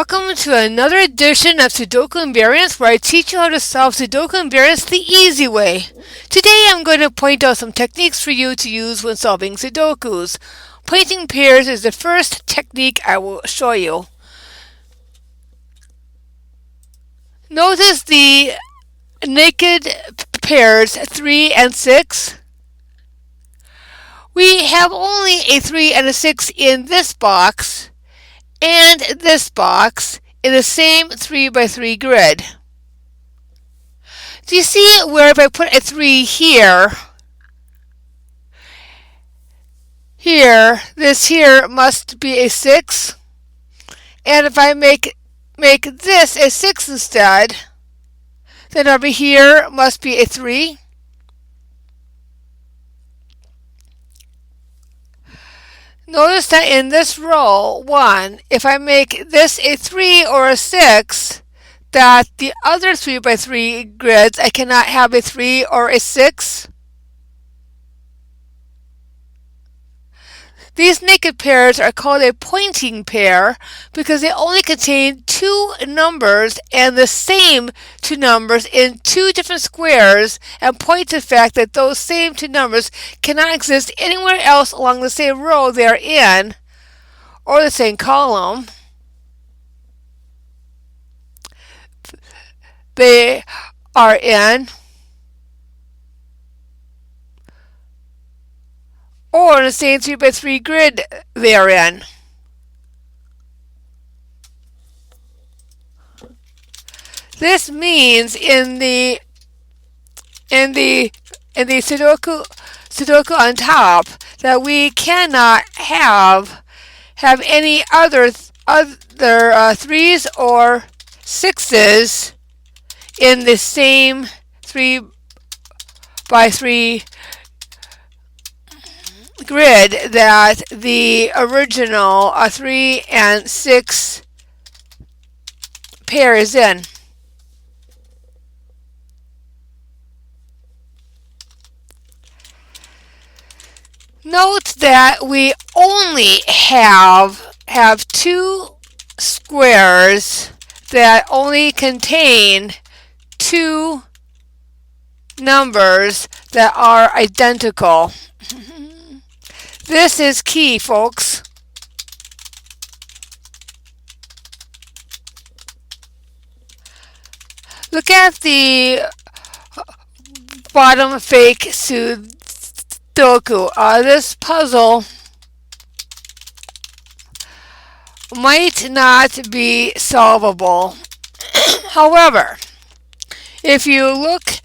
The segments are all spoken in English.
Welcome to another edition of Sudoku Invariants, where I teach you how to solve Sudoku Invariants the easy way. Today I'm going to point out some techniques for you to use when solving Sudokus. Pointing pairs is the first technique I will show you. Notice the naked pairs 3 and 6. We have only a 3 and a 6 in this box and this box in the same 3 by 3 grid. Do you see where if I put a 3 here, this here must be a 6, and if I make this a 6 instead, then over here must be a 3. Notice that in this row 1, if I make this a 3 or a 6, that the other 3 by 3 grids, I cannot have a 3 or a 6. These naked pairs are called a pointing pair because they only contain two numbers and the same two numbers in two different squares, and point to the fact that those same two numbers cannot exist anywhere else along the same row they are in or the same column. They are in, or in the same 3 by 3 grid they are in. This means in the Sudoku on top that we cannot have any other 3s or 6s in the same 3 by 3 grid that the original 3 and 6 pair is in. Note that we only have two squares that only contain two numbers that are identical. This is key, folks. Look at the bottom fake Sudoku. This puzzle might not be solvable. However, if you look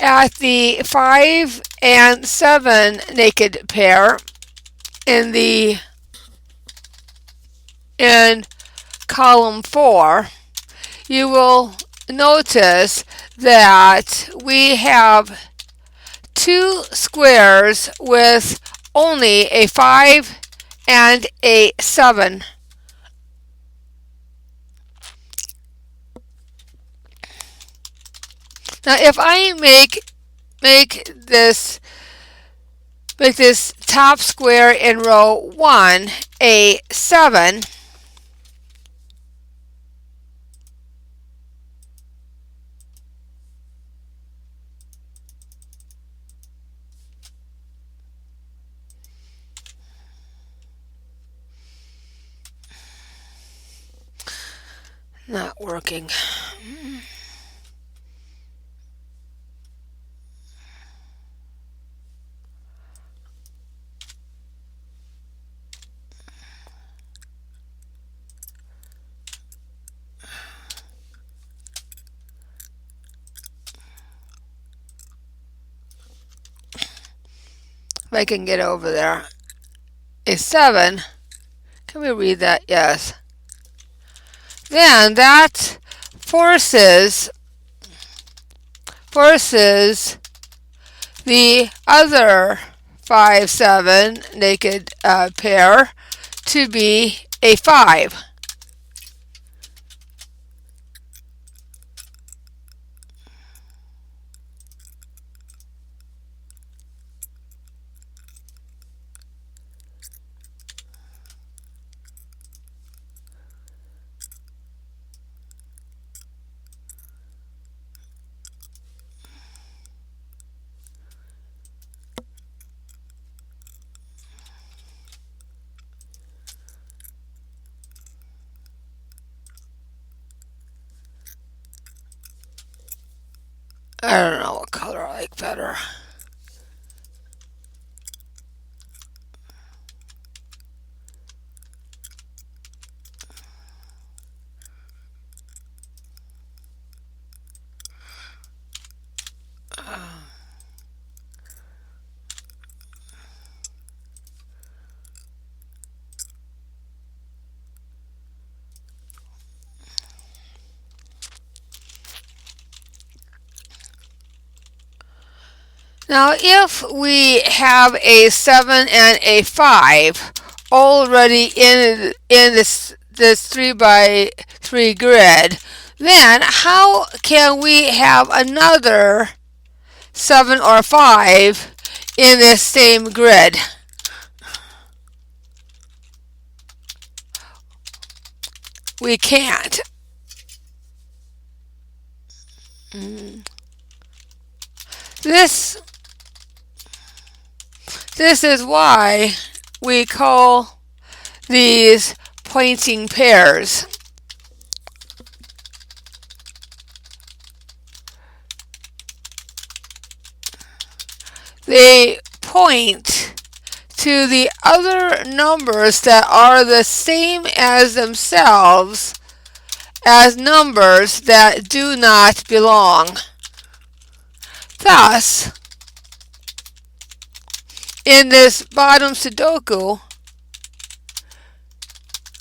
at the 5 and 7 naked pair in column 4, you will notice that we have two squares with only a 5 and a 7. Now, if I make this top square in row 1 a 7, not working. If I can get over there. A 7. Can we read that? Yes. Then that forces the other 5, 7 naked pair to be a 5. I don't know what color I like better. Now, if we have a 7 and a 5 already in this 3 by 3 grid, then how can we have another 7 or 5 in this same grid? We can't. This is why we call these pointing pairs. They point to the other numbers that are the same as themselves as numbers that do not belong. Thus, in this bottom Sudoku,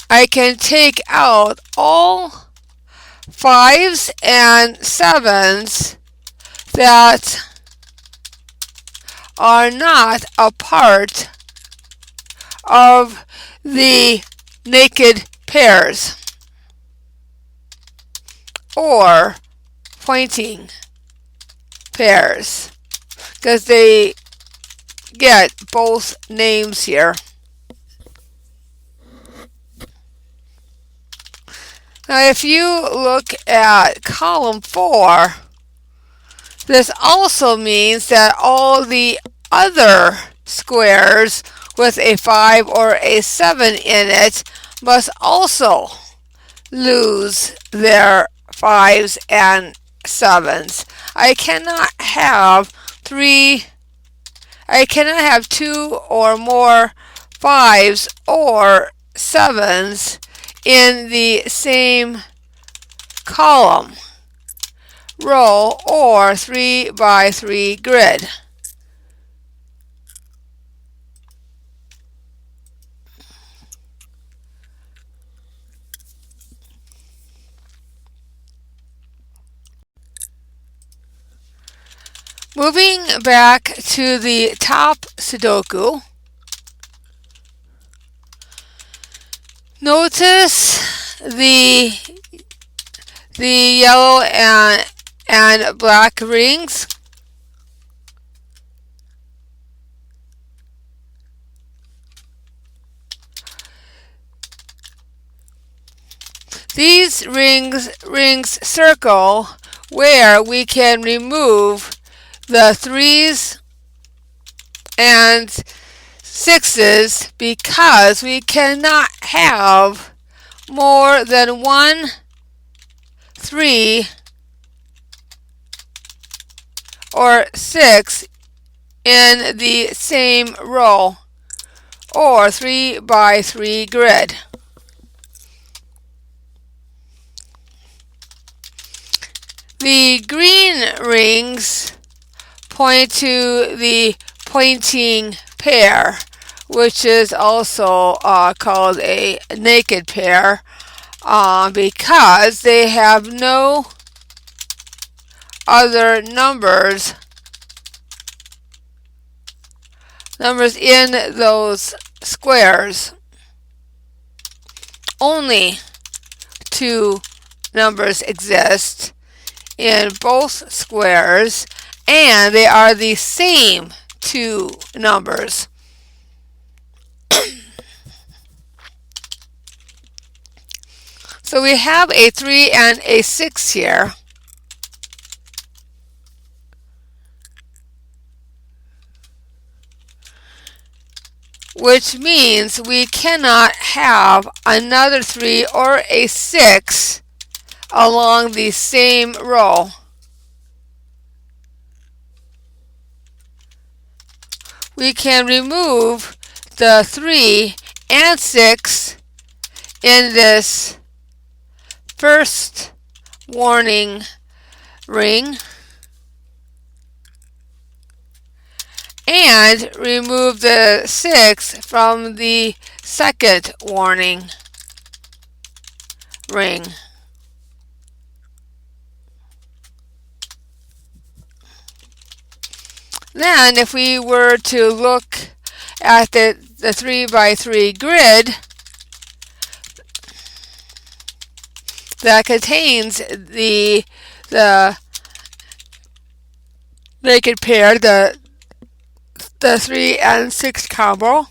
I can take out all 5s and 7s that are not a part of the naked pairs or pointing pairs, because they get both names here. Now, if you look at column 4, this also means that all the other squares with a 5 or a 7 in it must also lose their 5s and 7s. I cannot have 2 or more 5s or 7s in the same column, row, or 3 by 3 grid. Moving back to the top Sudoku, notice the yellow and black rings. These rings circle where we can remove the 3s and 6s because we cannot have more than 1 3 or 6 in the same row or 3 by 3 grid. The green rings point to the pointing pair, which is also called a naked pair because they have no other numbers in those squares. Only 2 numbers exist in both squares, and they are the same 2 numbers. So we have a 3 and a 6 here. Which means we cannot have another 3 or a 6 along the same row. we can remove the 3 and 6 in this first warning ring and remove the 6 from the second warning ring. Then if we were to look at the 3 by 3 grid that contains the naked pair, the 3 and 6 combo,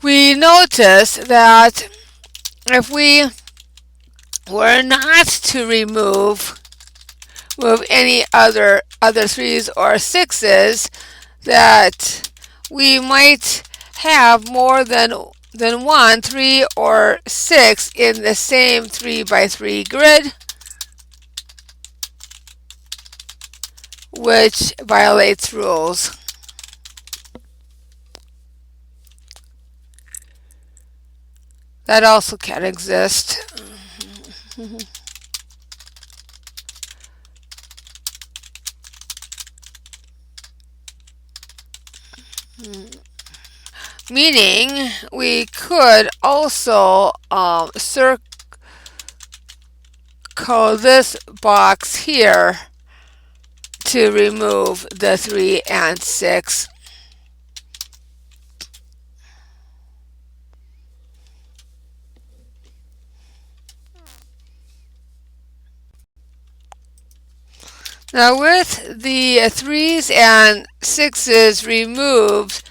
we notice that if we were not to remove any other 3s or 6s, that we might have more than 1, 3, or 6 in the same 3 by 3 grid, which violates rules. That also can exist. Meaning we could also circle this box here to remove the 3 and 6. Now with the 3s and 6s removed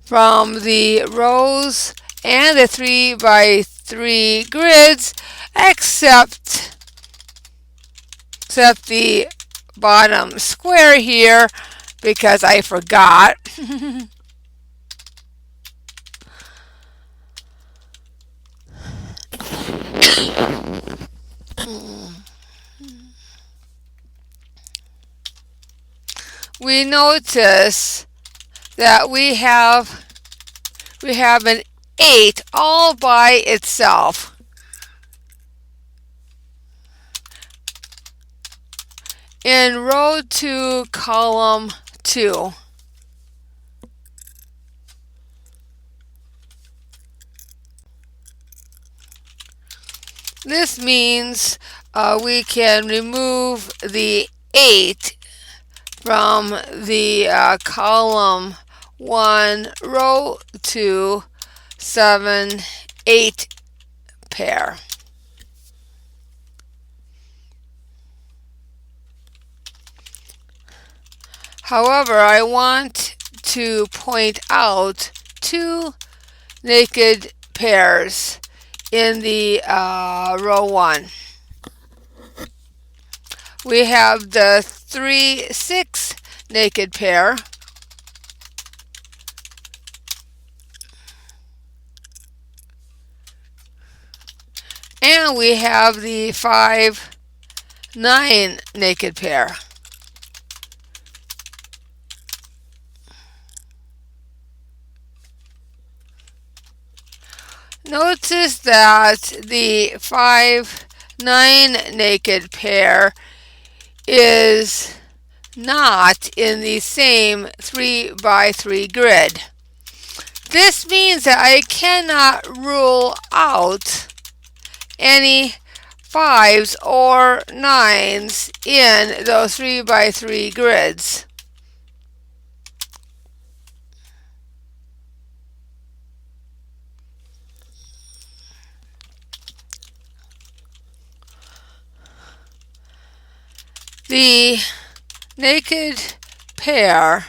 from the rows and the 3 by 3 grids, except the bottom square here, because I forgot. We notice that we have an 8 all by itself. In row 2, column 2. This means we can remove the 8 from the column 1, row 2, 7, 8 pair. However, I want to point out 2 naked pairs in the row 1. We have the 3, 6 naked pair, and we have the 5, 9 naked pair. Notice that the 5, 9 naked pair is not in the same 3 by 3 grid. This means that I cannot rule out any 5s or 9s in those 3 by 3 grids. The naked pair,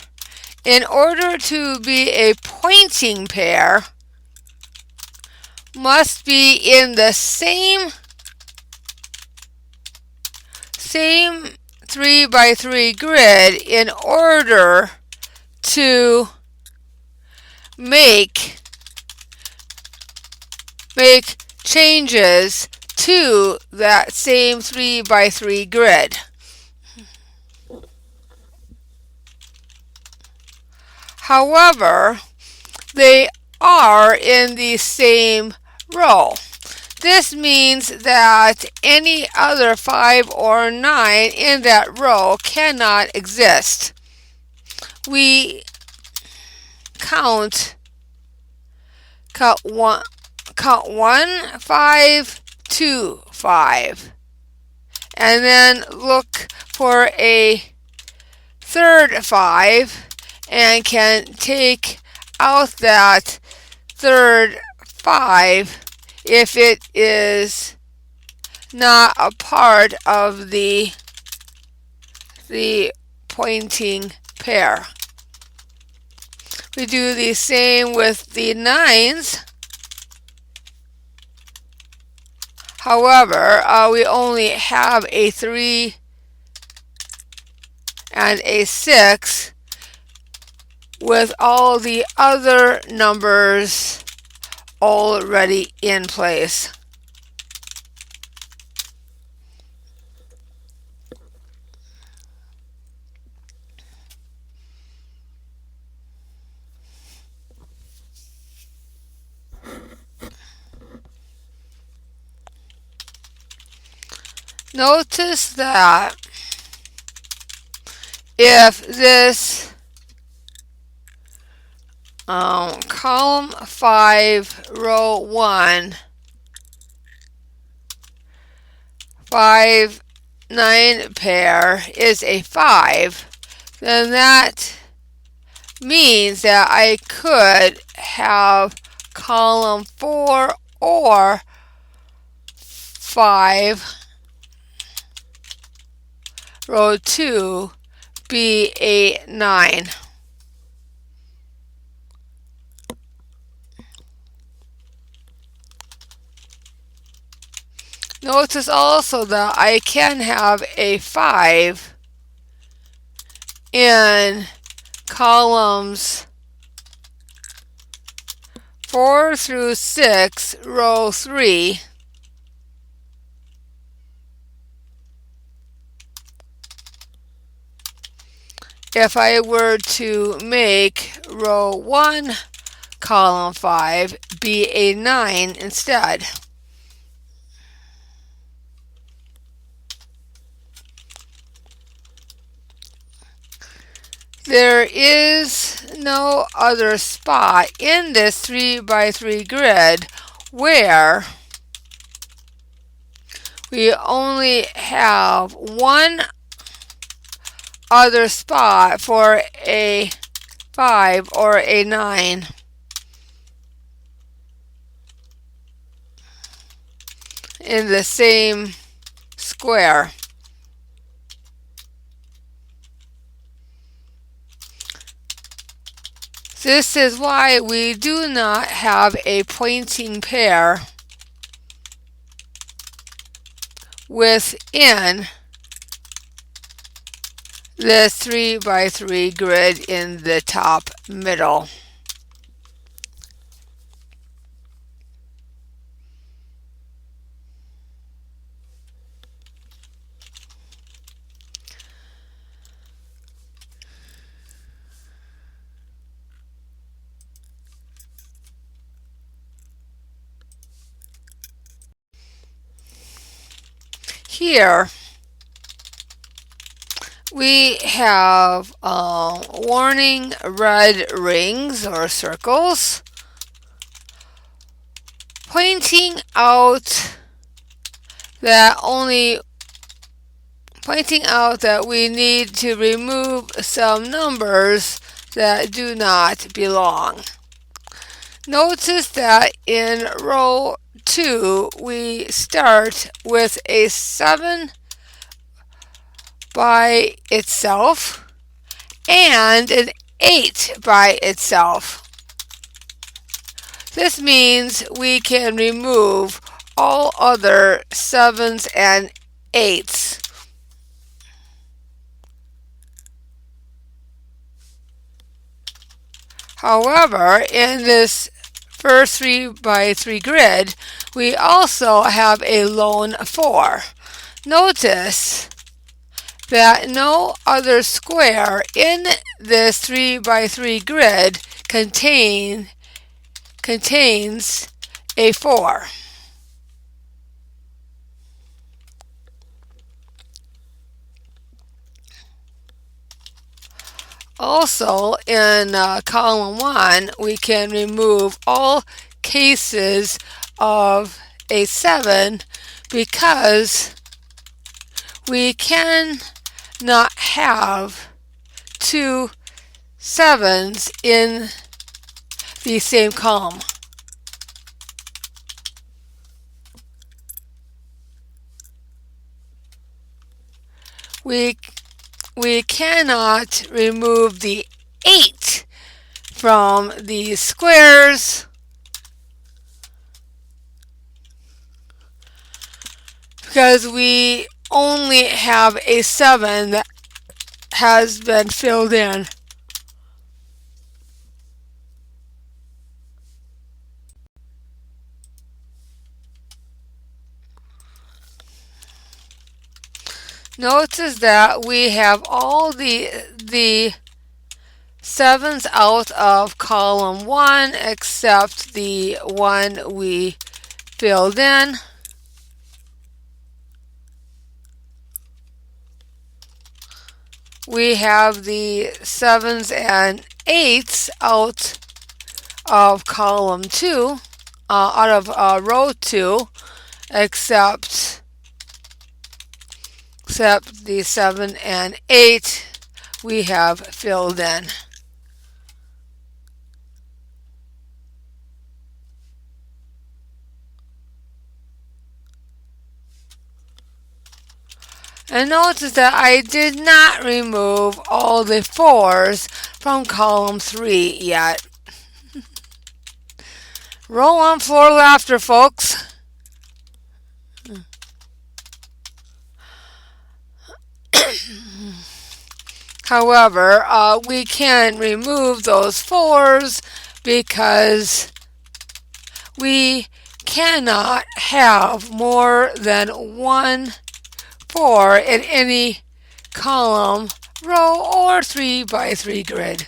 in order to be a pointing pair, must be in the same 3 by 3 grid in order to make changes to that same 3 by 3 grid. However, they are in the same row. This means that any other 5 or 9 in that row cannot exist. We count 1, 5, 2, 5, and then look for a third 5 and can take out that third 5 if it is not a part of the pointing pair. We do the same with the 9s. However, we only have a 3 and a 6 with all the other numbers already in place. Notice that if this column 5, row 1, 5, 9 pair is a 5, then that means that I could have column 4 or 5, row 2 be a 9. Notice also that I can have a 5 in columns 4 through 6, row 3, if I were to make row 1, column 5 be a 9 instead. There is no other spot in this 3 by 3 grid where we only have one other spot for a 5 or a 9. In the same square. This is why we do not have a pointing pair within the 3 by 3 grid in the top middle. Here we have warning red rings or circles pointing out that we need to remove some numbers that do not belong. Notice that in row 2 we start with a 7 by itself and an 8 by itself. This means we can remove all other 7s and 8s. However, in this first 3 by 3 grid, we also have a lone 4. Notice that no other square in this 3 by 3 grid contains a 4. Also, in column 1, we can remove all cases of a 7 because we cannot have two 7s in the same column. We cannot remove the 8 from the squares because we only have a 7 that has been filled in. Notice that we have all the 7s out of column 1 except the one we filled in. We have the 7s and 8s out of column 2, out of row 2, except the 7 and 8 we have filled in. And notice that I did not remove all the 4s from column 3 yet. Roll on floor laughter, folks. However, we can remove those 4s because we cannot have more than one 4 in any column, row, or 3 by 3 grid.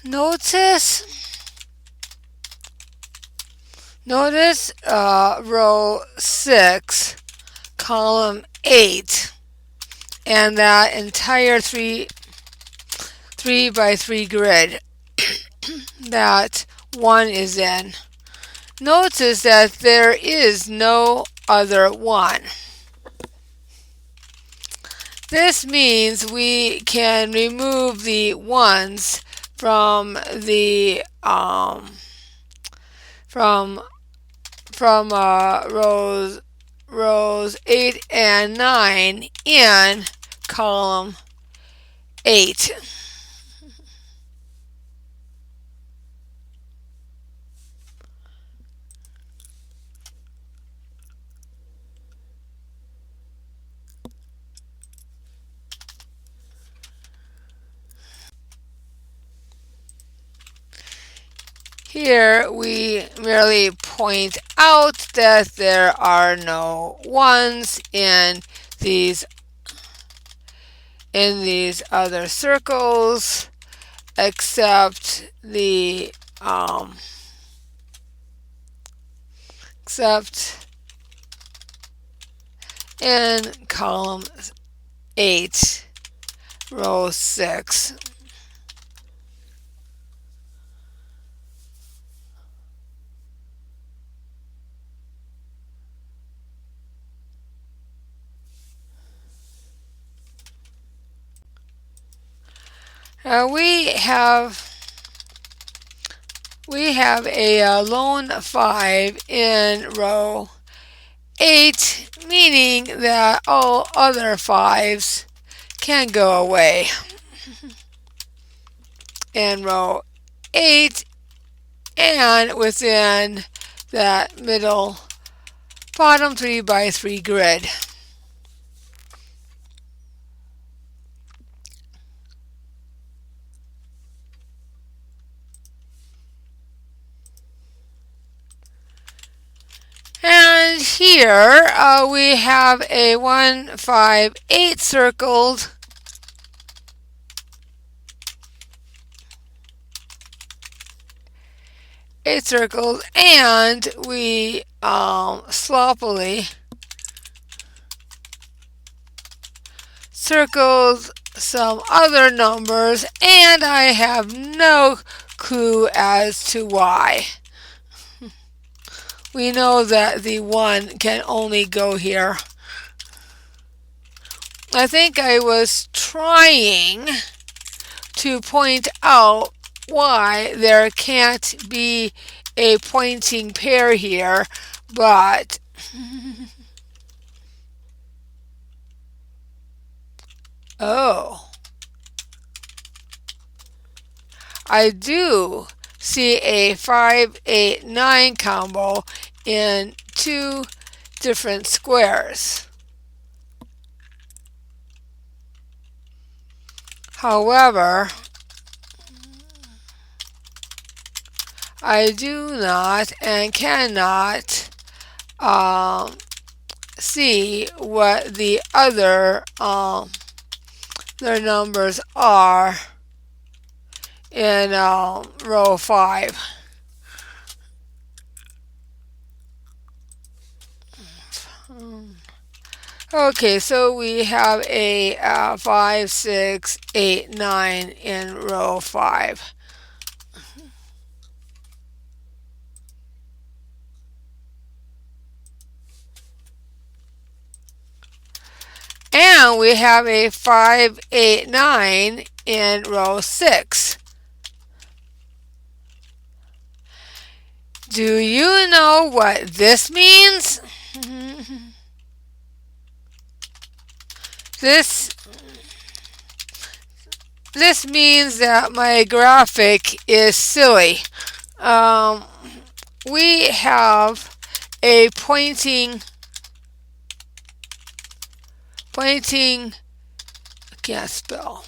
Notice row 6, column 8, and that entire 3 by 3 grid that 1 is in. Notice that there is no other 1. This means we can remove the 1s from the rows 8 and 9 in column 8. Here we merely point out that there are no 1s in these other circles except in column 8, row 6. We have a lone 5 in row 8, meaning that all other 5s can go away. In row 8 and within that middle bottom 3 by 3 grid. here we have a 1, 5, 8 circled. And we sloppily circled some other numbers, and I have no clue as to why. We know that the 1 can only go here. I think I was trying to point out why there can't be a pointing pair here, but oh, I do see a 5, 8, 9 combo in 2 different squares. However, I do not and cannot see what the other their numbers are in row 5. Okay, so we have a 5, 6, 8, 9 in row 5. And we have a 5, 8, 9 in row 6. Do you know what this means? This means that my graphic is silly. We have a pointing, I can't spell,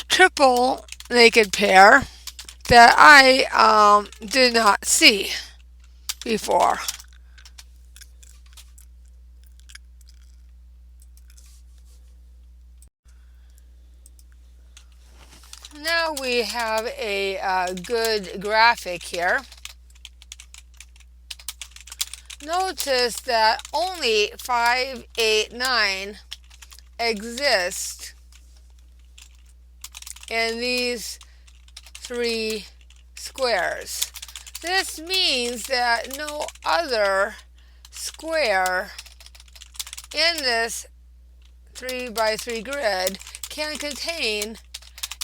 triple naked pair that I did not see before. Now we have a good graphic here. Notice that only 5, 8, 9 exist in these 3 squares. This means that no other square in this 3 by 3 grid can contain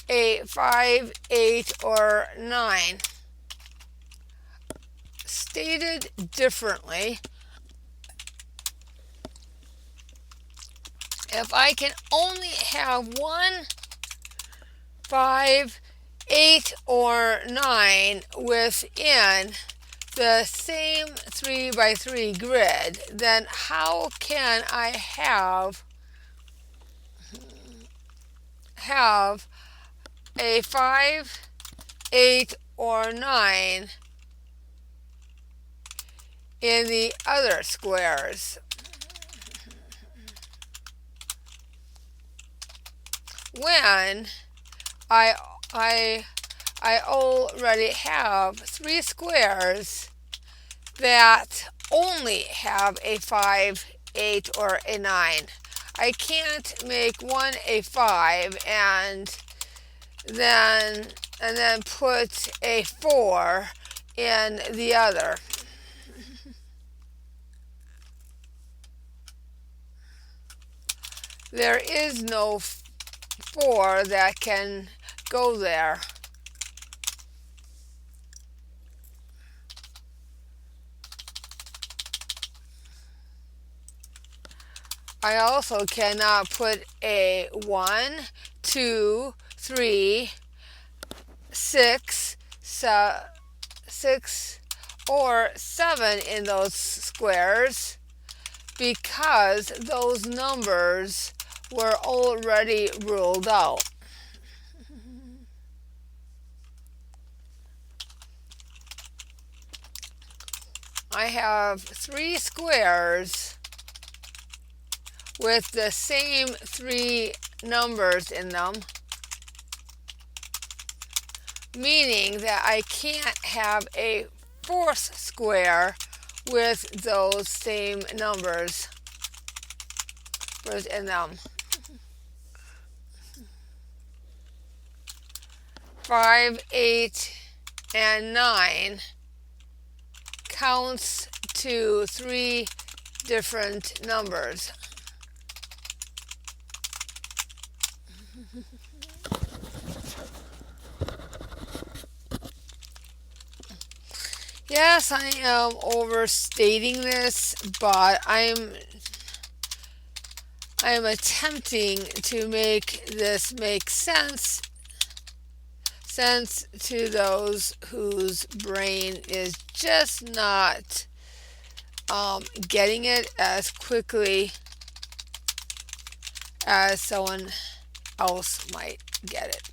a 5, 8, or 9. Stated differently, if I can only have 1, 5, 8, or 9 within the same 3 by 3 grid, then how can I have a 5, 8, or 9 in the other squares? When I already have 3 squares that only have a 5, 8, or a 9. I can't make one a 5 and then put a 4 in the other. There is no 4 that can go there. I also cannot put a 1, 2, 3, 6, 6, or 7 in those squares because those numbers were already ruled out. I have 3 squares with the same 3 numbers in them, meaning that I can't have a 4th square with those same numbers in them. 5, 8, and 9 counts to 3 different numbers. Yes, I am overstating this, but I'm attempting to make this make sense to those whose brain is just not getting it as quickly as someone else might get it.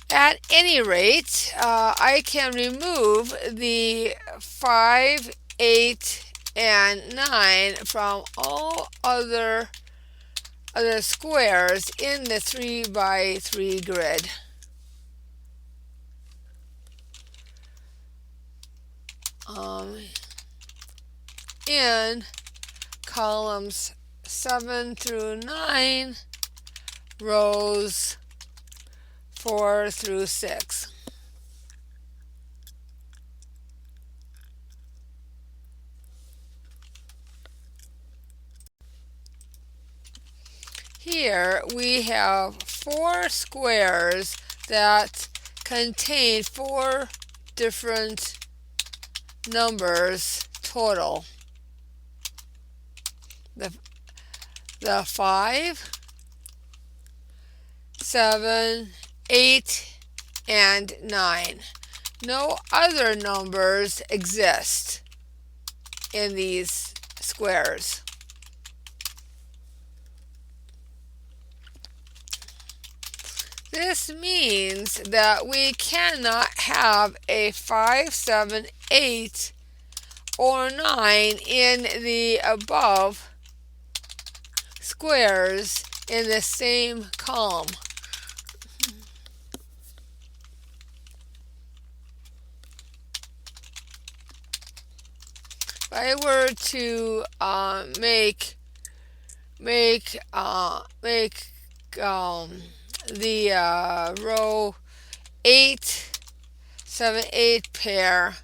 At any rate, I can remove the 5, 8, and 9 from all other squares in the 3 by 3 grid. In columns 7 through 9, rows 4 through 6. Here we have 4 squares that contain 4 different numbers total. The 5, 7, 8, and 9. No other numbers exist in these squares. This means that we cannot have a 5, 7, 8, or 9 in the above squares in the same column. If I were to make the row 8, 7, 8 pair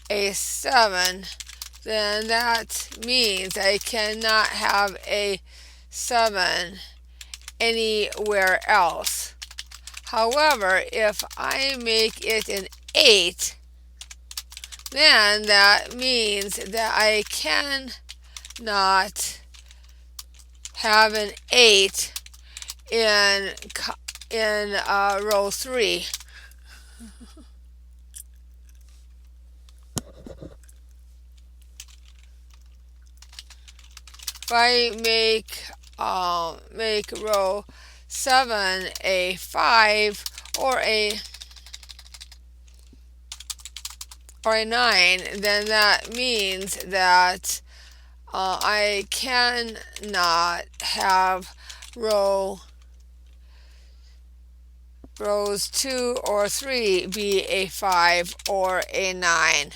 a 7, then that means I cannot have a 7 anywhere else. However, if I make it an 8, then that means that I cannot have an 8 in row 3. If I make row 7 a 5 or a 9, then that means that I cannot have rows 2 or 3 be a 5 or a 9.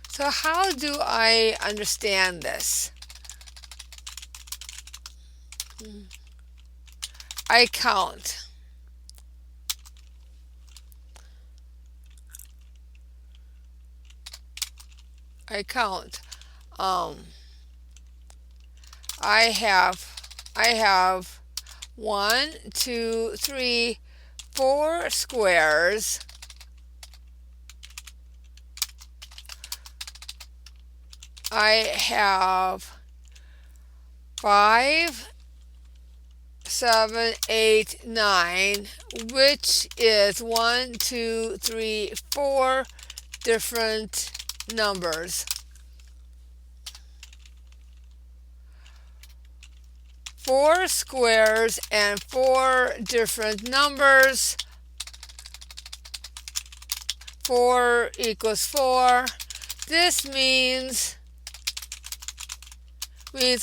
So how do I understand this? I count. I have 1, 2, 3, 4 squares. I have 5, 7, 8, 9, which is 1, 2, 3, 4 different numbers. 4 squares and 4 different numbers. 4 equals 4. This means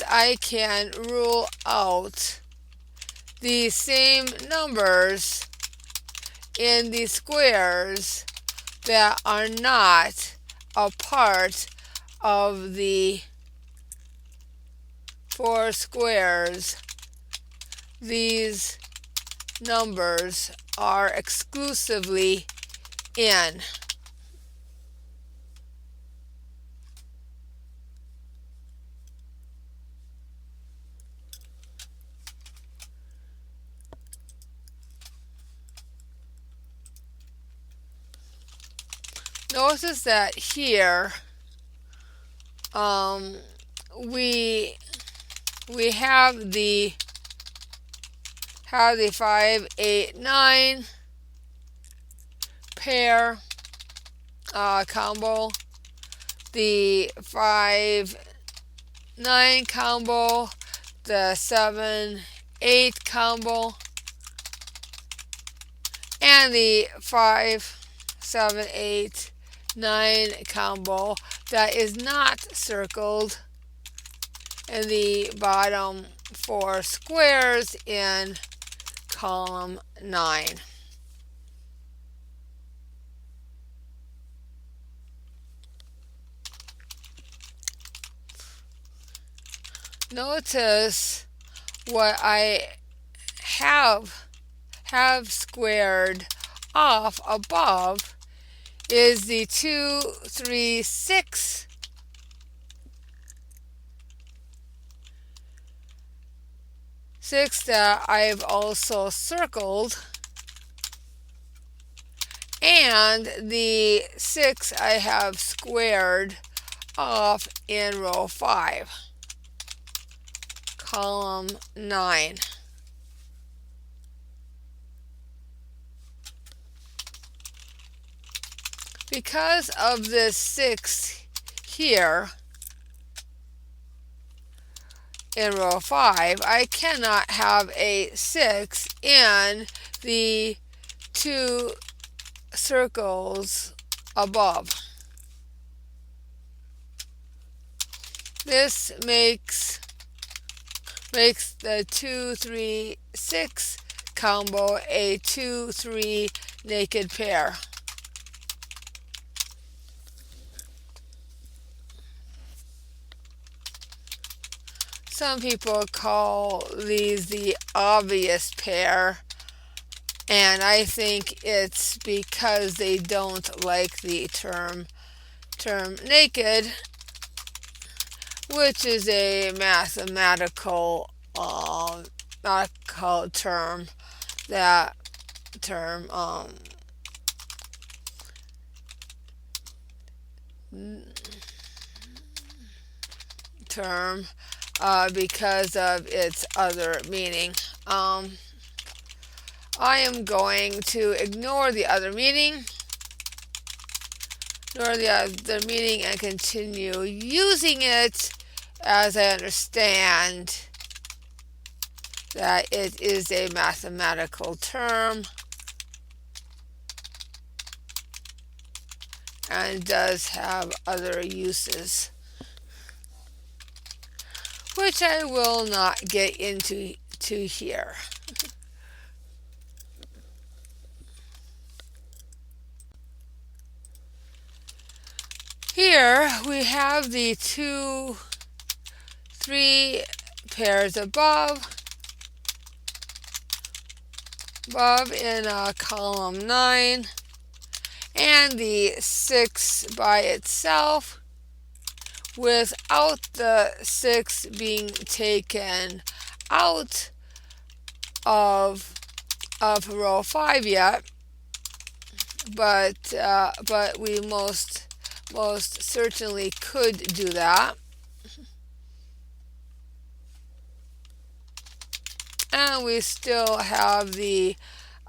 I can rule out the same numbers in the squares that are not a part of the 4 squares. These numbers are exclusively in. Notice that here we have the 5, 8, 9 pair combo, the 5, 9 combo, the 7, 8 combo, and the 5, 7, 8, 9 combo that is not circled in the bottom 4 squares in column 9. Notice what I have squared off above is the 2, 3, 6 that I've also circled, and the 6 I have squared off in row 5, column 9. Because of this 6 here in row 5, I cannot have a 6 in the 2 circles above. This makes the 2, 3, 6 combo a 2, 3 naked pair. Some people call these the obvious pair, and I think it's because they don't like the term naked, which is a mathematical term. That term because of its other meaning. I am going to ignore the other meaning, and continue using it as I understand that it is a mathematical term and does have other uses, which I will not get into here. Here we have the 2, 3 pairs above in column 9, and the 6 by itself without the 6 being taken out of row 5 yet, but we most certainly could do that. And we still have the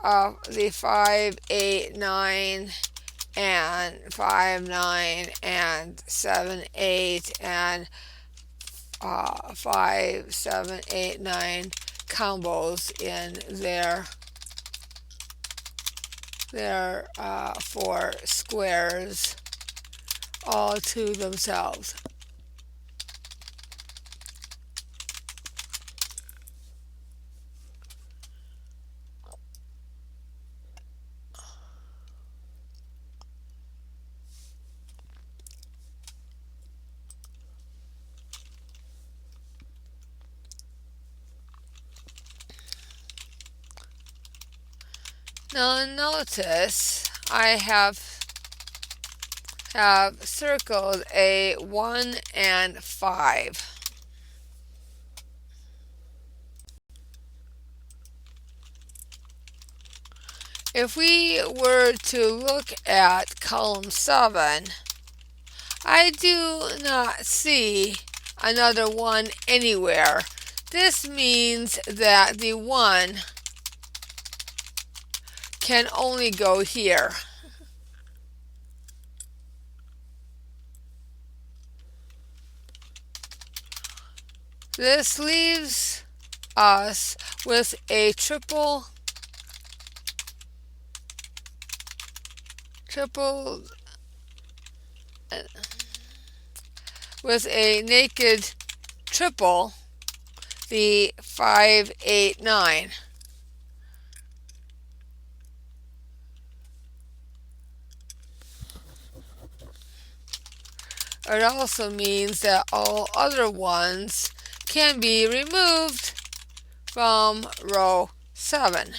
5, 8, 9, and 5, 9, and 7, 8, and 5, 7, 8, 9 combos in their 4 squares all to themselves. Now notice I have circled a 1 and 5. If we were to look at column 7, I do not see another 1 anywhere. This means that the 1 can only go here. This leaves us with a triple with a naked triple, the 5, 8, 9. It also means that all other ones can be removed from row 7.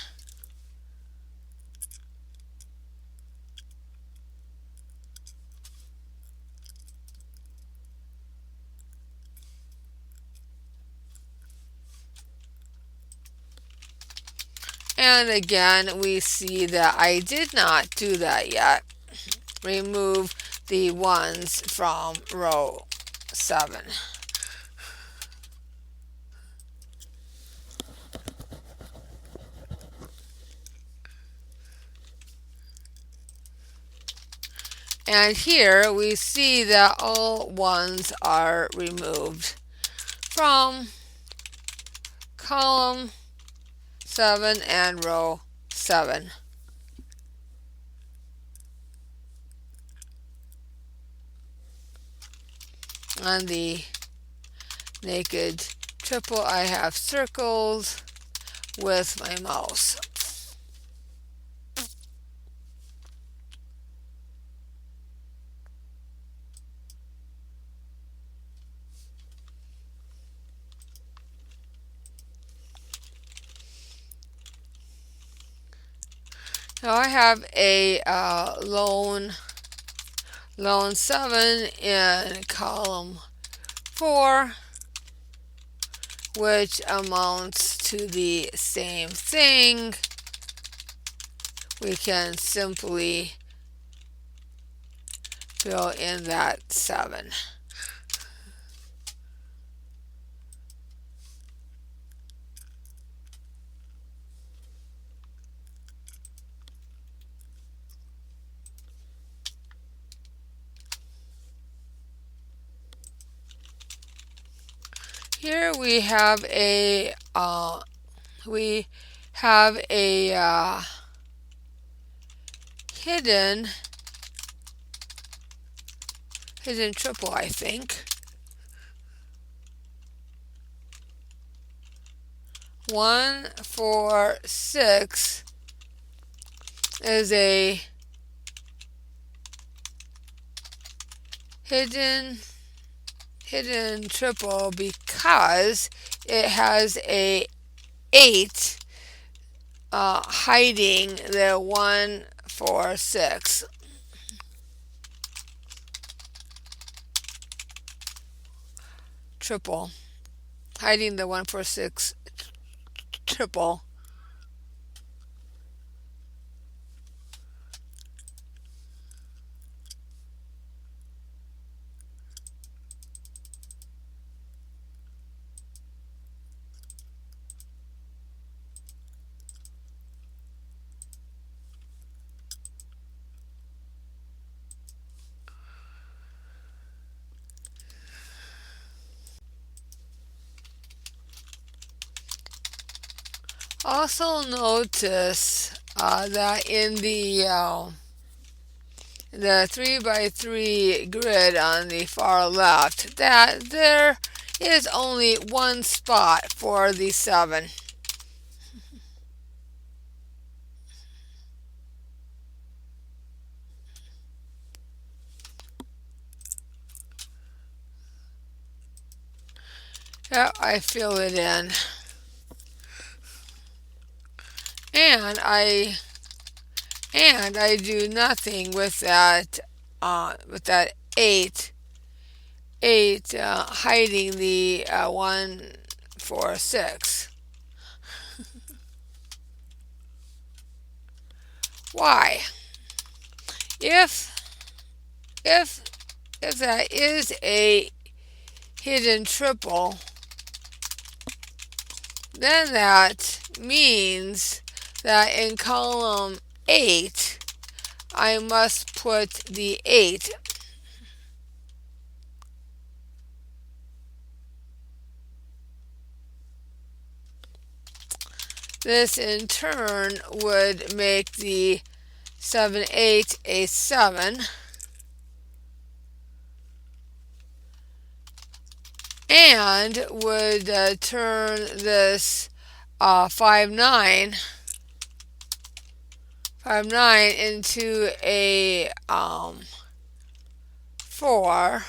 And again, we see that I did not do that yet. Remove the ones from row 7. And here we see that all ones are removed from column 7 and row 7. On the naked triple I have circled with my mouse. Now I have a lone 7 in column 4, which amounts to the same thing. We can simply fill in that 7. Here we have a hidden triple, I think. 1, 4, 6 is a hidden triple because it has a 8 hiding the 1, 4, 6. Triple, hiding the 1, 4, 6 triple. Also notice that in the 3 by 3 grid on the far left, that there is only one spot for the 7. Yeah, I fill it in. And I do nothing with that 8 hiding the 1, 4, 6. Why? If if if that is a hidden triple, then that means that in column 8 I must put the 8. This in turn would make the 7, 8 a 7. And would turn this 5, 9 into a 4,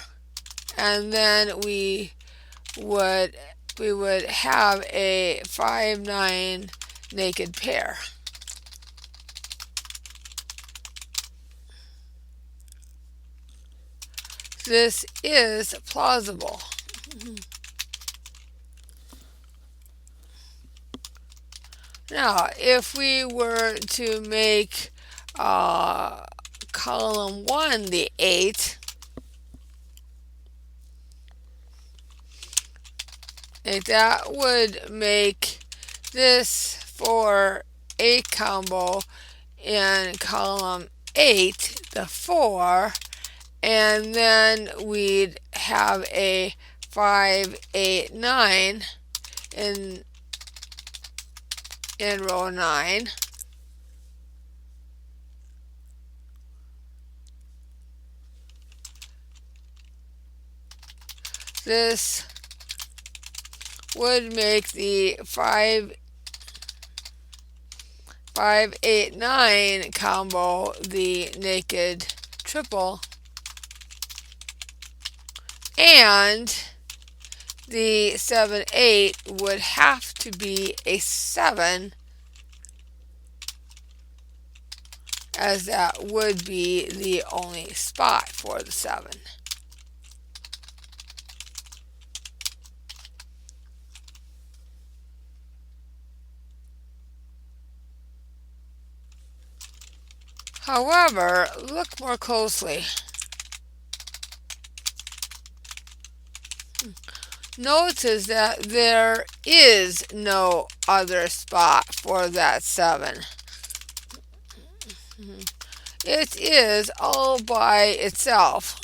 and then we would have a 5, 9 naked pair. This is plausible. Now, if we were to make column 1 the 8, that would make this for 8 combo in column 8 the 4, and then we'd have a 5, 8, 9 in row 9. This would make the 5, 8, 9 combo the naked triple, and the 7, 8 would have to be a 7, as that would be the only spot for the 7. However, look more closely. Notice that there is no other spot for that 7. It is all by itself,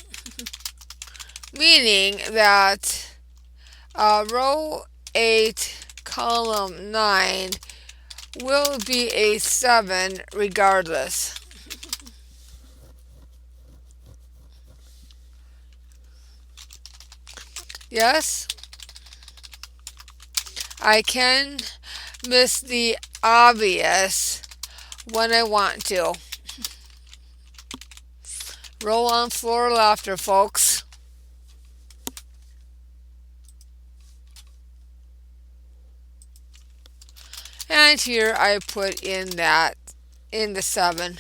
meaning that row 8, column 9 will be a 7 regardless. Yes, I can miss the obvious when I want to. Roll on floor laughter, folks. And here I put in the 7.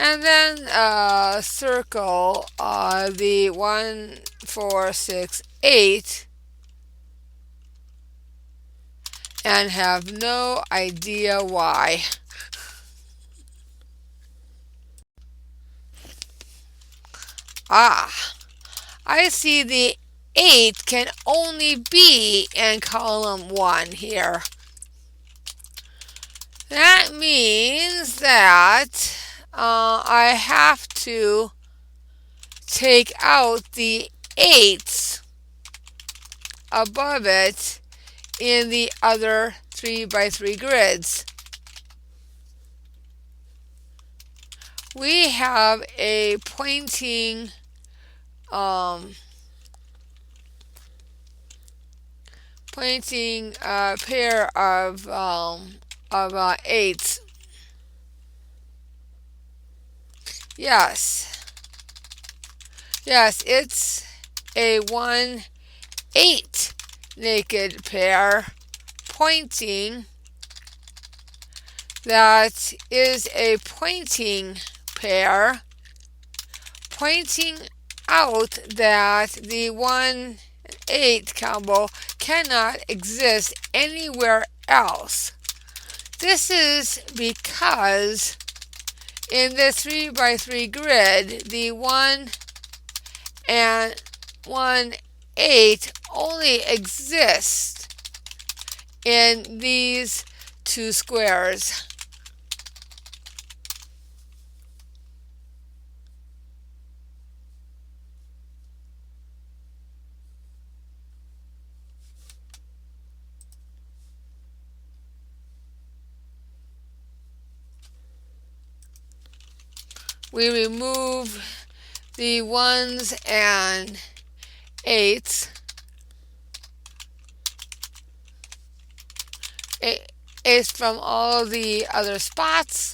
And then circle the 1, 4, 6, 8, and have no idea why. I see the 8 can only be in column 1 here. That means that I have to take out the 8s above it in the other 3x3 grids. We have a pointing pair of eights. Yes, it's a 1-8 naked pair pointing. That is a pointing pair pointing out that the 1-8 combo cannot exist anywhere else. This is because in the 3x3 grid, the 1 and 1-8 only exist in these two squares. We remove the 1s and 8s. Eights from all the other spots.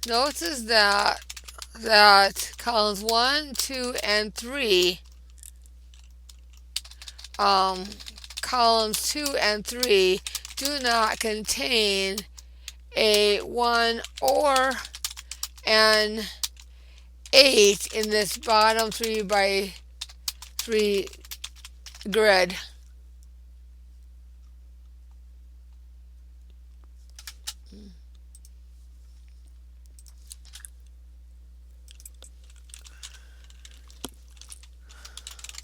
Notice that columns 1, 2, and 3, columns 2 and 3 do not contain a 1 or an 8 in this bottom 3x3 grid.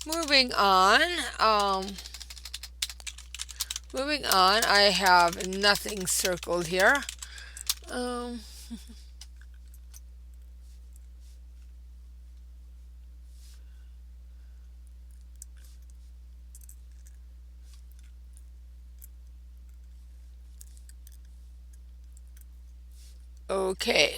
Moving on, I have nothing circled here. Okay.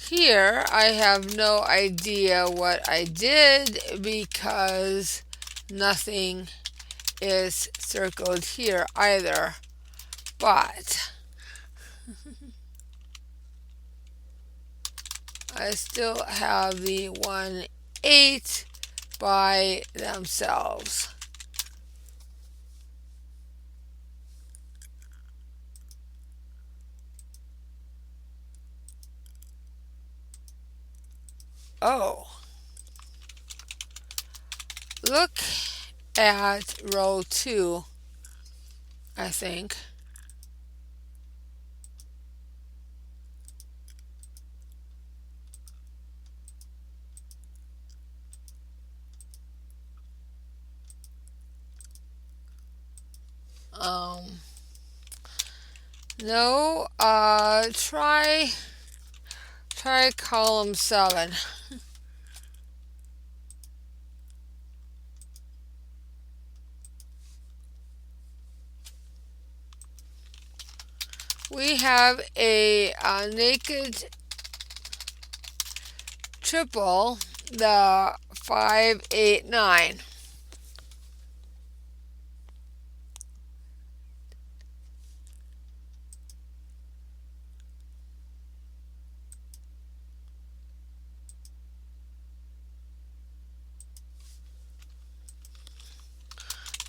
Here, I have no idea what I did because nothing is circled here either. But I still have the 1-8 by themselves. Oh, look at row 2, I think. No, try column 7. We have a naked triple, the 5, 8, 9.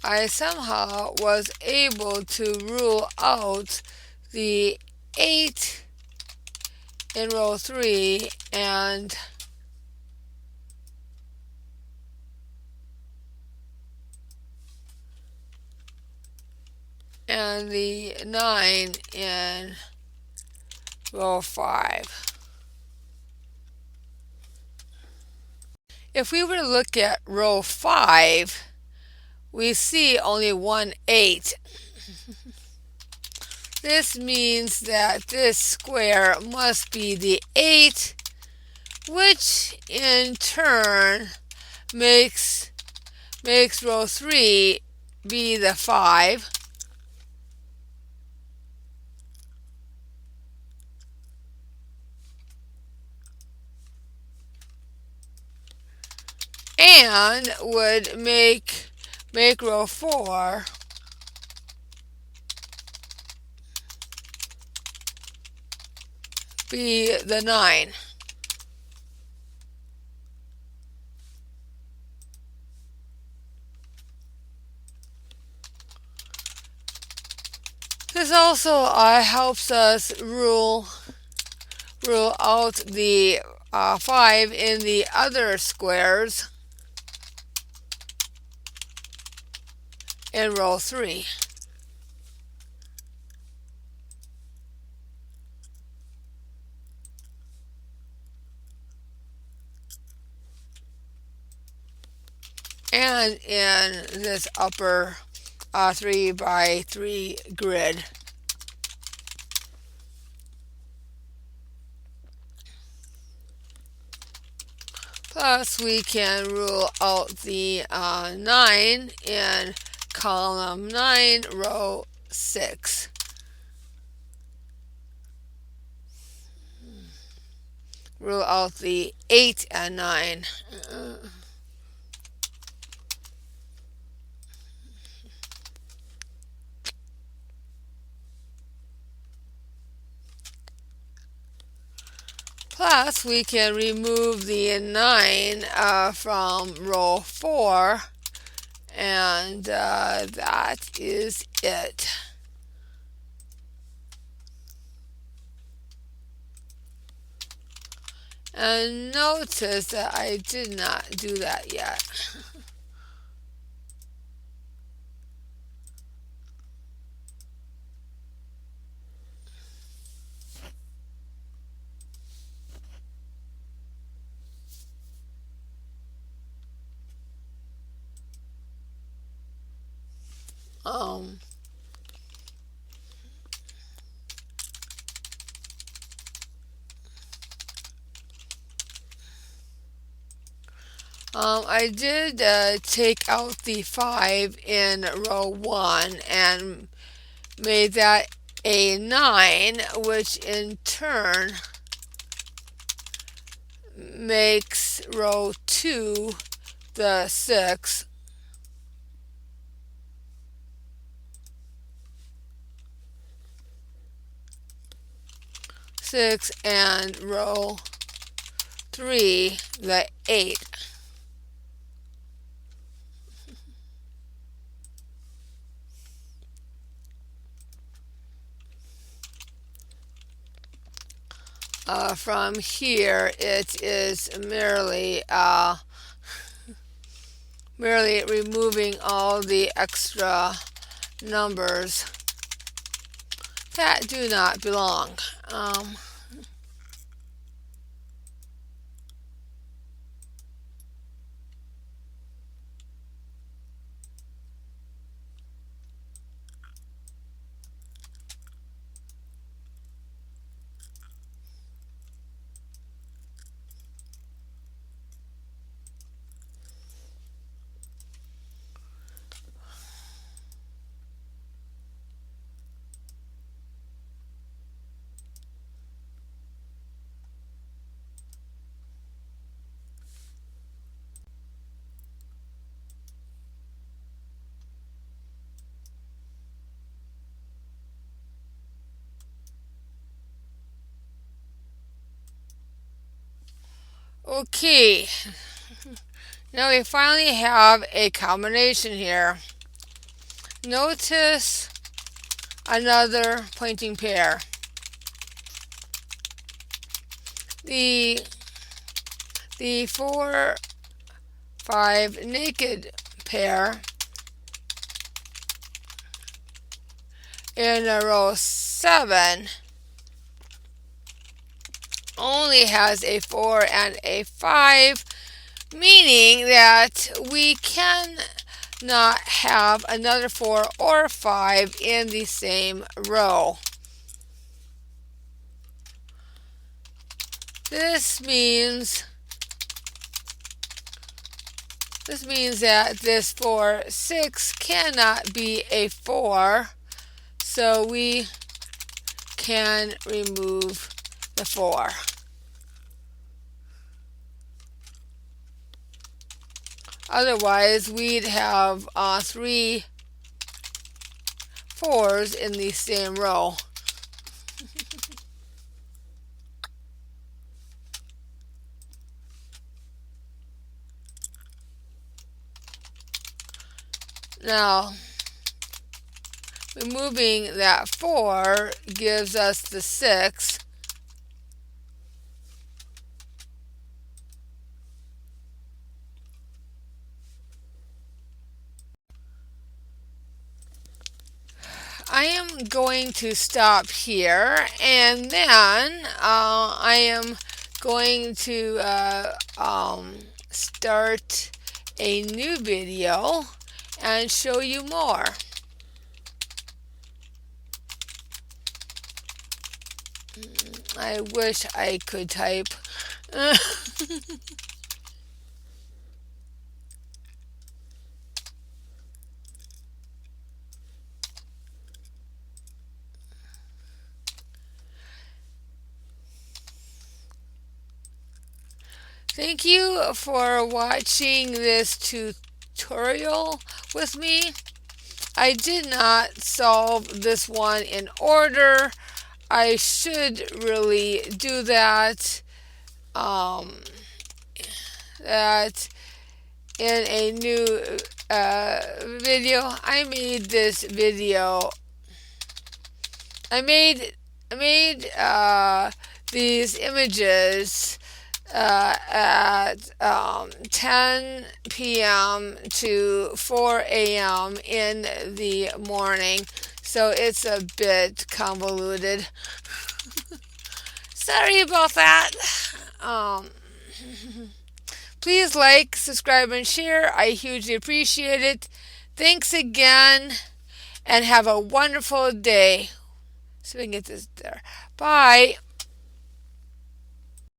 I somehow was able to rule out the 8 in row 3 and the 9 in row 5. If we were to look at row 5, we see only 1 8. This means that this square must be the 8, which in turn makes row 3 be the 5. And would make row 4 be the 9. This also helps us rule out the 5 in the other squares in row 3. And in this upper 3 by 3 grid. Plus, we can rule out the 9 in column 9, row 6. Rule out the 8 and 9. Plus, we can remove the 9 from row 4, and that is it. And notice that I did not do that yet. I did take out the 5 in row 1 and made that a 9, which in turn makes row 2 the 6. And row 3 the 8. From here, it is merely removing all the extra numbers that do not belong. Okay, now we finally have a combination here. Notice another pointing pair. The 4, 5 naked pair in row 7 only has a 4 and a 5, meaning that we can not have another 4 or 5 in the same row. This means that this 4, 6 cannot be a 4, so we can remove the 4. Otherwise, we'd have 3 4s in the same row. Now, removing that 4 gives us the 6. I am going to stop here, and then I am going to start a new video and show you more. I wish I could type. Thank you for watching this tutorial with me. I did not solve this one in order. I should really do that. That in a new video. I made this video. I made these images at 10 p.m. to 4 a.m. in the morning, so it's a bit convoluted. Sorry about that. Please like, subscribe, and share. I hugely appreciate it. Thanks again, and have a wonderful day. So we can get this there. Bye.